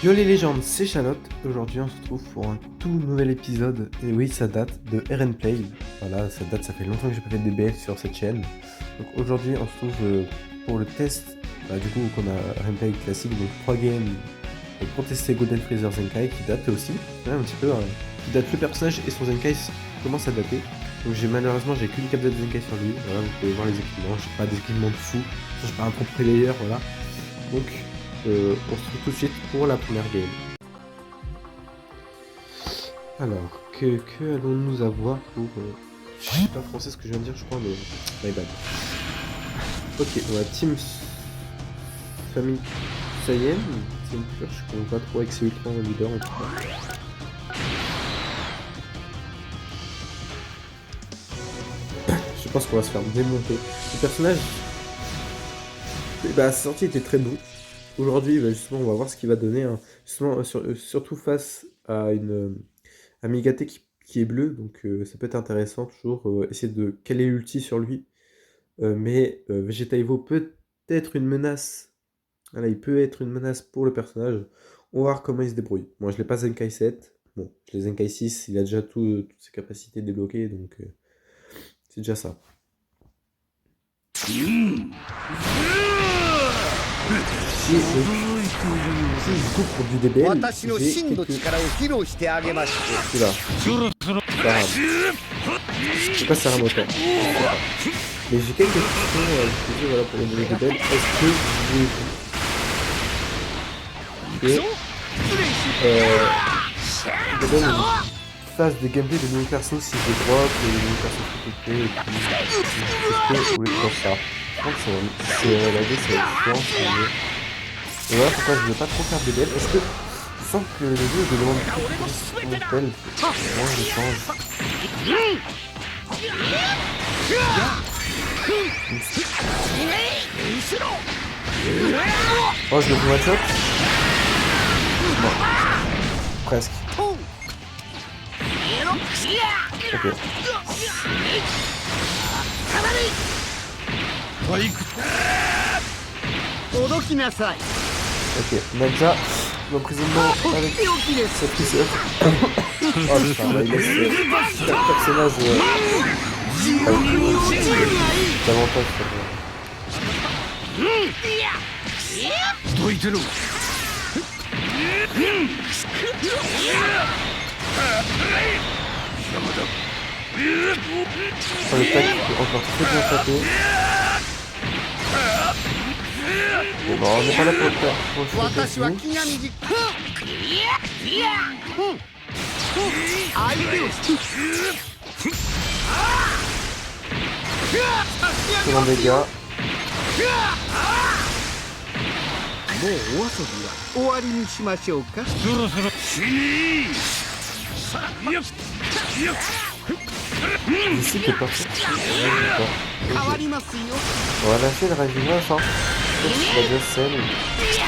Yo les légendes, c'est Charlotte. Aujourd'hui, on se retrouve pour un tout nouvel épisode. Et oui, ça date de RNPlay. Voilà, ça date, ça fait longtemps que j'ai pas fait de DBF sur cette chaîne. Donc aujourd'hui, on se retrouve pour le test. Du coup, qu'on a RNPlay classique, donc 3 games pour tester Golden Freezer Zenkai qui date aussi. Un petit peu, qui date le personnage et son Zenkai commence à dater. Donc malheureusement, j'ai qu'une cap de Zenkai sur lui. Voilà, vous pouvez voir les équipements. J'ai pas d'équipement de fou. Je suis pas un pro player, voilà. Donc on se retrouve tout de suite pour la première game. Alors, que allons-nous avoir pour... je sais pas français ce que je viens de dire, je crois, mais... My bad. Ok, on a Team Famille Saiyan. C'est une purge, je comprends pas trop avec ses ultra en leader en tout cas. Je pense qu'on va se faire démonter. Le personnage... Bah, sa sortie était très doux. Aujourd'hui, bah, justement, on va voir ce qu'il va donner. Hein. Justement, surtout face à une Amigate qui est bleue, donc ça peut être intéressant toujours essayer de caler l'ulti sur lui. Mais Vegeta Evo peut être une menace. Voilà, il peut être une menace pour le personnage. On va voir comment il se débrouille. Moi, je l'ai pas Zenkai 7. Bon, je l'ai Zenkai 6. Il a déjà toutes ses capacités débloquées, donc c'est déjà ça. Si je coupe pour du DBL, j'ai quelques... Oula. Je sais pas si ça remonte. Mais j'ai quelques questions à vous poser voilà, pour le DBL. Est-ce que vous voulez que une phase de gameplay de nouveaux persos si j'ai droit, que les nouveaux persos PPP et puis est-ce que vous voulez faire ça? Je pense que c'est la vie, c'est influence. Et voilà pourquoi je ne veux pas trop faire de DBL, parce que je sens que le jeu je demande plus de tel, moins de change. Oh, je le fais one-shot? Non. Presque. Ok. Ok, on a déjà l'emprisonnement avec cette piste. Oh putain, là il laisse chaque personnage davantage sur le tac peut encore très bien taper. Bon, on n'est pas là pour le faire. C'est dans les dégâts. Ici, t'es parti. On va lâcher le Ravinoche, hein. Je sais pas si la scène.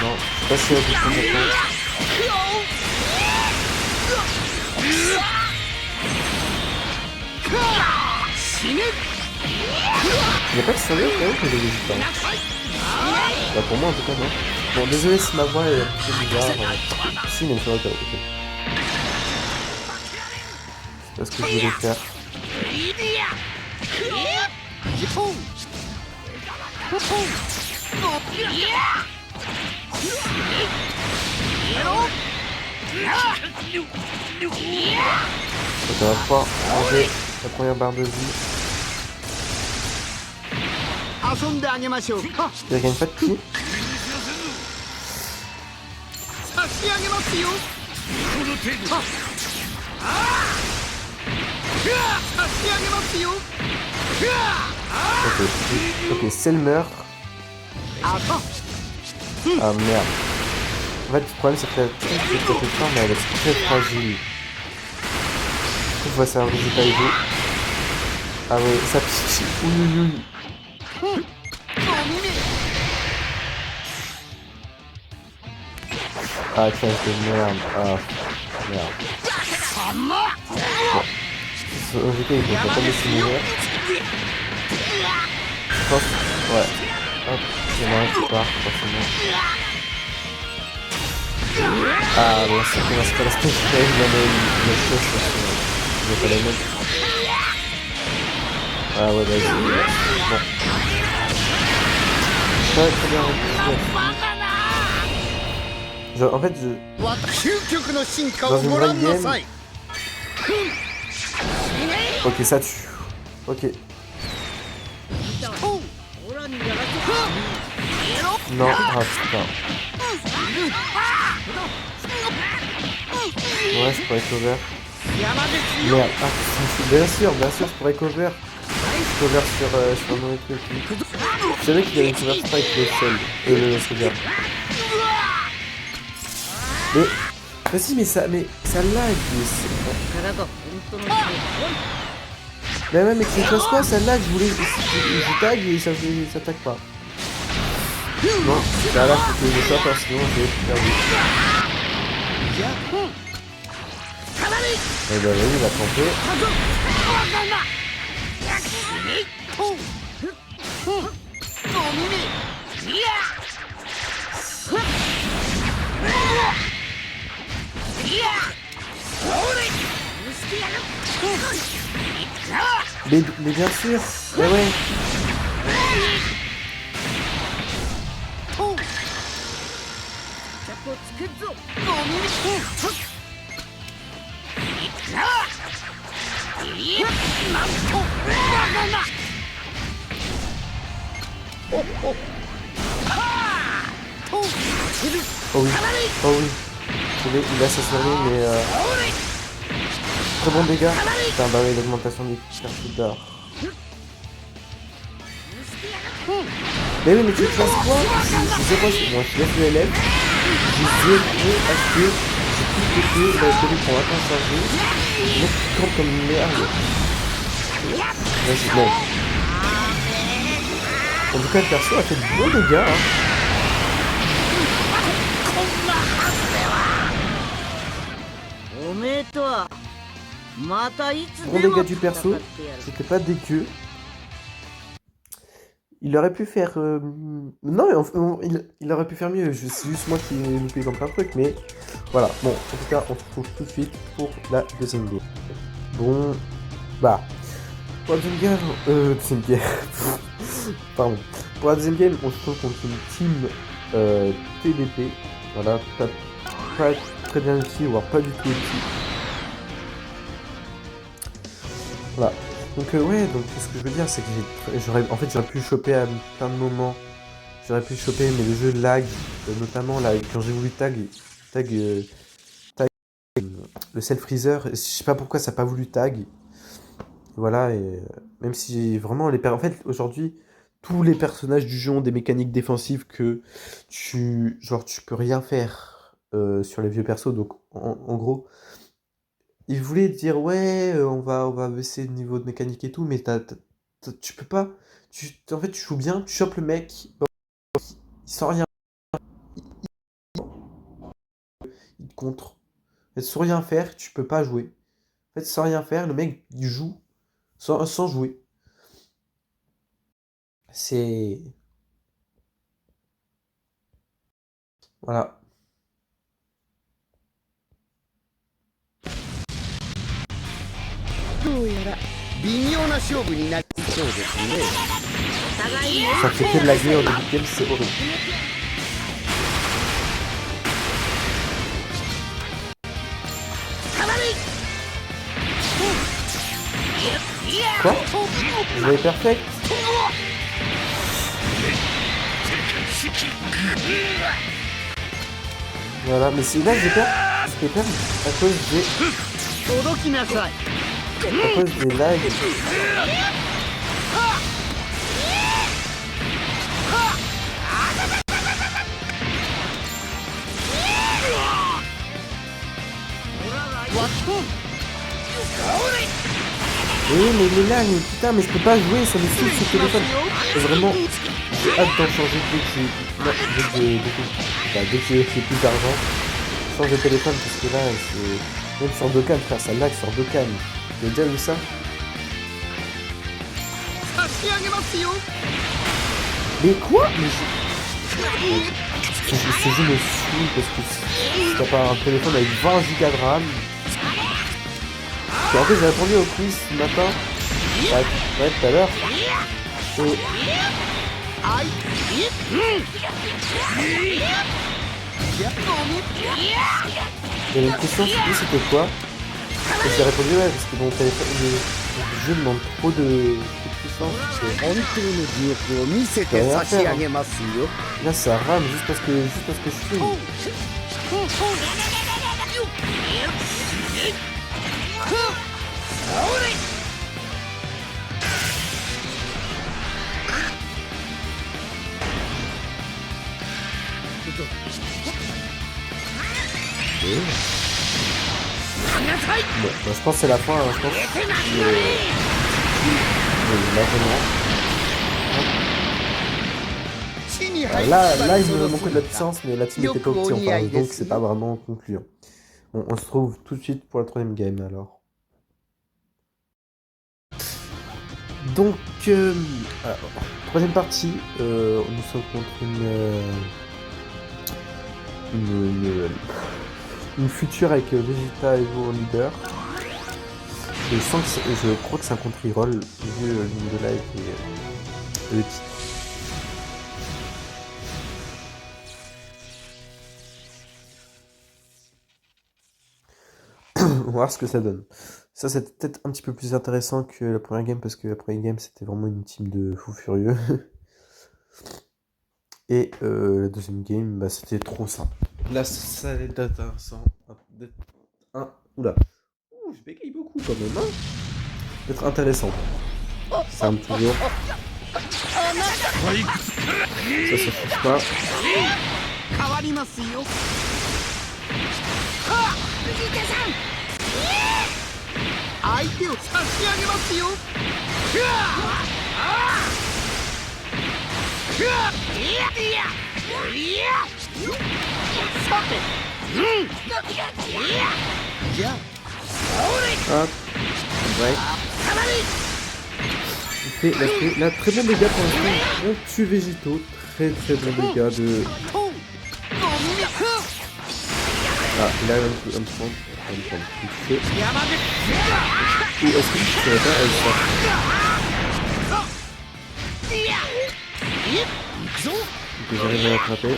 Non, je sais pas si elle a du tout maintenant. Il n'y a pas de sérieux quand même que j'ai hésité. Bah pour moi en tout cas non. Bon désolé si ma voix est un peu bizarre. Si mais c'est vrai que ok. C'est pas ce que je voulais faire. Donc on va pouvoir enlever la première barre de vie. Il gagne pas de ki. Ok, c'est le meurtre. Ah merde. En fait, le problème c'est que la tête est très fort, mais elle est très fragile. Je vois ça, Vegeta Evo. Ah ouais, ça pique. Ouh. Ah tiens, c'est merde. Ah merde. Bon. Vegeta il faut pas laisser mourir. Je pense. Ouais. Hop, il y en a un qui part, forcément. Ah, bon, c'est pour l'instant, la stage, il y en a une chose, je vais pas la mettre. Ah ouais, vas-y. Bon. Ouais, très bien. Genre, en fait, dans une vraie game... Ok, ça tue. Ok. Non, ah putain. Ouais, je pourrais cover. Merde, ah, bien sûr, je pourrais cover. Je cover sur un mauvais truc. Je savais qu'il y avait une cover strike le seul. Le sauvegarde. Mais si, mais ça lag. Mais ouais, mais tu sais quoi, ça lag, je tag et ça tag pas. Non, ça lag, faut que je chope, hein, sinon je vais perdu. Et bah vas-y, il va tremper. Mais bien sûr, mais ouais. Oh oui, oh oui. Il a sa survie, mais très bon dégât. Putain, bah oui, l'augmentation des cartes d'or. Mais oui, mais tu te passes quoi? J'ai 0, moi je laisse le LF. J'ai 0 HP. J'ai tout pété, il a été pour attendre charger. Donc il campe comme une merde. Vas-y, bon. En tout cas, le perso a fait de bons dégâts. Hein. Bon dégâts du perso, c'était pas dégueu. Il aurait pu faire... Non, il aurait pu faire mieux. C'est juste moi qui ai loupé dans plein de trucs, mais... Voilà, bon, en tout cas, on se retrouve tout de suite pour la deuxième game. Bon, bah... Pour la deuxième game... Pardon. Pour la deuxième game, on se retrouve contre une team TDP. Voilà, pas très bien utile, voire pas du tout utile. Voilà. Donc ouais, donc ce que je veux dire, c'est que j'aurais pu choper à plein de moments. J'aurais pu choper, mais le jeu lag, notamment là, quand j'ai voulu tag le self freezer, je sais pas pourquoi ça n'a pas voulu tag. Voilà, et même si vraiment en fait aujourd'hui, tous les personnages du jeu ont des mécaniques défensives que tu peux rien faire sur les vieux persos. Donc en gros, il voulait dire ouais, on va baisser le niveau de mécanique et tout, mais tu peux pas. En fait, tu joues bien, tu chopes le mec, il sent rien, il te contre. En fait, sans rien faire, tu peux pas jouer. En fait, sans rien faire, le mec il joue sans jouer. C'est. Voilà. どうやら微妙な勝負になりそうですね。 Ça fait que de la gueule au début de game, c'est horrible. Quoi? Vous avez perfect? Voilà, mais c'est là que j'ai peur. J'ai peur à cause des lags. Oui, mais les lags, putain, mais je peux pas jouer, ça me saoule ce téléphone. C'est vraiment, j'ai hâte d'en changer dès que j'ai plus d'argent. Change de téléphone parce que là, c'est même sur 2 cannes, frère, ça lag sur 2 cannes. Vous avez déjà vu ça? Mais quoi? Mais Ce jeu me saoule parce que si t'as pas un téléphone avec 20 Go de RAM. Et en fait, j'ai répondu au quiz ce matin. Ouais, tout à l'heure. Et la question c'était quoi? Et j'ai répondu ouais parce que mon téléphone, le jeu demande trop de puissance. Là ça rame juste parce que je suis. Bon, bah, je pense que c'est la fin, hein. Je pense que là il me manquait de la puissance, mais la team était pas opti enfin, donc c'est pas vraiment concluant. Bon, on se retrouve tout de suite pour la troisième game alors. Donc, alors, troisième partie, nous sommes contre une future avec Vegeta Evo en leader. Je crois que c'est un contre reroll vu le nombre de live et le titre. On va voir ce que ça donne. Ça c'est peut-être un petit peu plus intéressant que la première game parce que la première game c'était vraiment une team de fous furieux. Et la deuxième game bah, c'était trop simple. Là ça allait être intéressant. Oula. Je bégaye beaucoup quand même, hein. D'être intéressant. Ça me toujours. Ça suffit pas. Hop. Ouais. Là, très bon dégâts pour l'instant. On tue Végéto. Très bon dégâts de. Ah, il a un point. Et est-ce que tu pourrais pas avec ça? Ok, j'arrive à l'attraper.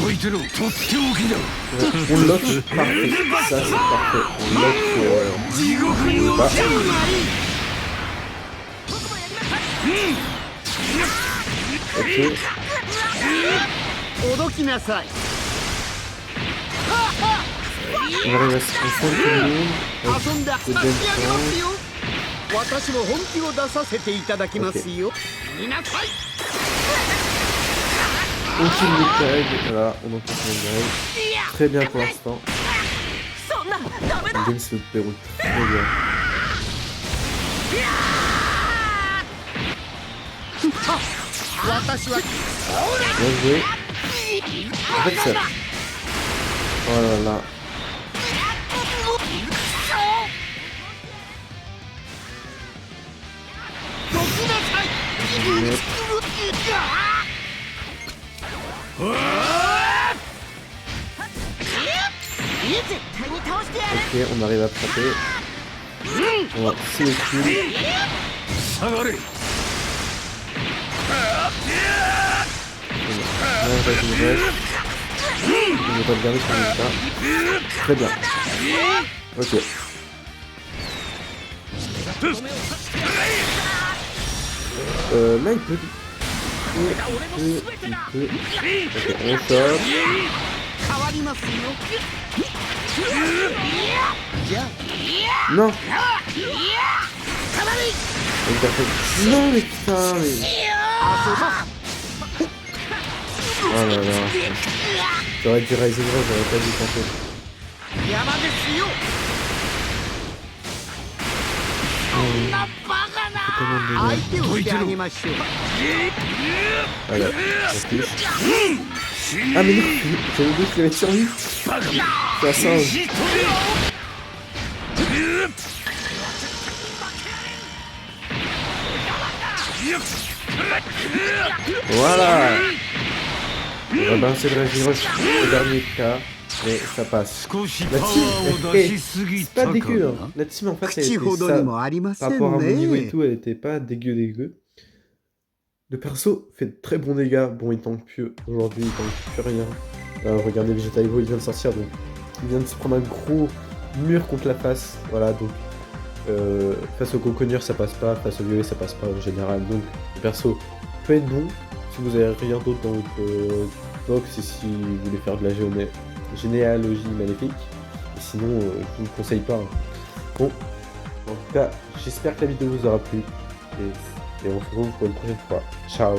On lock parfait. Ça c'est parfait. On lock pas. Ok. On arrive à se concentrer tout le monde. On tire le tag, voilà, on entend son grève. Très bien pour l'instant. Le game se déroule très bien. Bien joué. En fait ça. Oh là là. Ok, on arrive à frapper. On va pousser le cul. On va pas le garder sur le tas. Très bien. Ok. Là il peut. Ok, on sort. Non. Non mais putain mais... Oh là là. J'aurais dû Ryzen Rose, j'aurais pas dû tenter. Voilà, ah mais non, j'avais oublié qu'il avait survécu. C'est un singe. Voilà. On va balancer le Rage Rush au dernier cas, mais ça passe. 少し La パ team, ワーを出しすぎ c'est た pas か dégueu. Hein. な La team, en fait, elle 口 était ほど ça. にもありませ Par ん rapport à mon niveau et ね tout, elle était pas dégueu. Le perso fait de très bons dégâts. Bon, il tank plus aujourd'hui, il tank plus rien. Regardez, Vegeta Evo, il vient de sortir, donc il vient de se prendre un gros mur contre la face. Voilà, donc face au Coconure, ça passe pas, face au Violet, ça passe pas en général. Donc le perso peut être bon si vous avez rien d'autre dans votre box et si vous voulez faire de la généalogie maléfique. Et sinon, je vous le conseille pas. Hein. Bon, en tout cas, j'espère que la vidéo vous aura plu. Et on se retrouve pour une prochaine fois. Ciao!